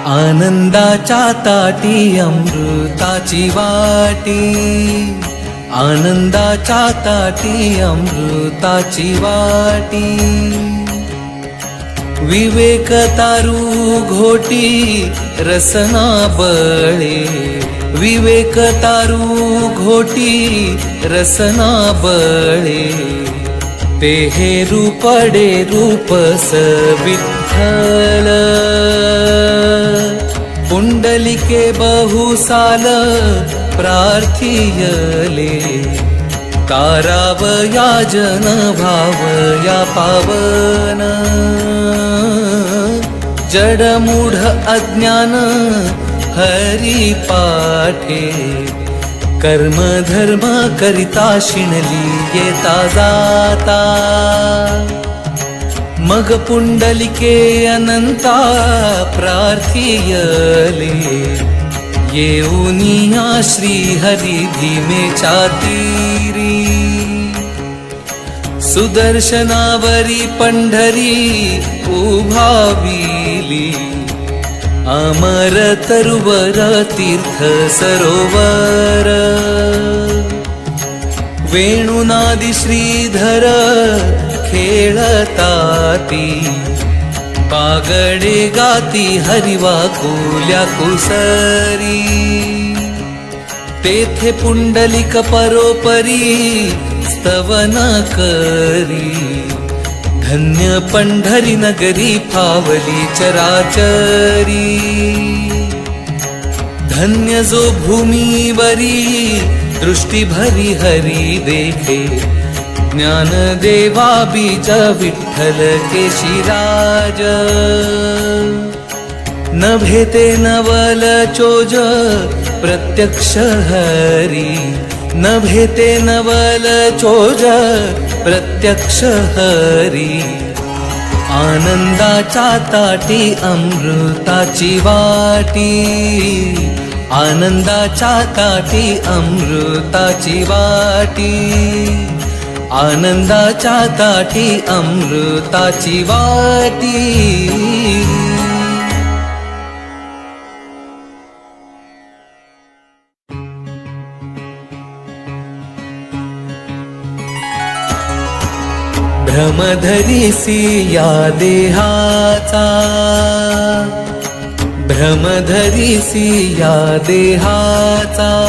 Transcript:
आनंदाच्या ताटी अमृताची वाटी, आनंदाच्या ताटी अमृताची वाटी. विवेक तारू घोटी रसना बळे, विवेक तारू घोटी रसना बळे. ते हे रूपडे रूपस विठ्ठल, पुंडलिके बहुसाल प्रार्थियले. तारावया जन भावया पावन, जडमूढ अज्ञान हरी पाठे. कर्म धर्म करिता शिणली येता जाता, मग पुंडलिके अनंता प्रार्थियले. येऊनिया श्री हरी धीमेच्या तीरी, सुदर्शनावरी पंढरी उभाविली. अमर तरुवर तीर्थ सरोवर, वेणुनादी श्रीधर खेळताती. पागडे गाती हरिवाकुल्या कुसरी, तेथे पुंडलिक परोपरी स्तवन करी. धन्य पंढरी नगरी फावली चराचरी, धन्य जो भूमीवरी दृष्टी भरी हरी देखे. ज्ञानदेवा बीज विठ्ठल केशिराज, न भेटे नवल चोज प्रत्यक्ष हरी. न भेटे नवल चोज प्रत्यक्ष हरी. आनंदाच्या ताटी अमृताची वाटी, आनंदाच्या ताटी अमृताची वाटी. आनंदाच्या ताटी अमृताची वाटी. भ्रमधरिसी या देहाचा, भ्रमधरिसी या देहाचा.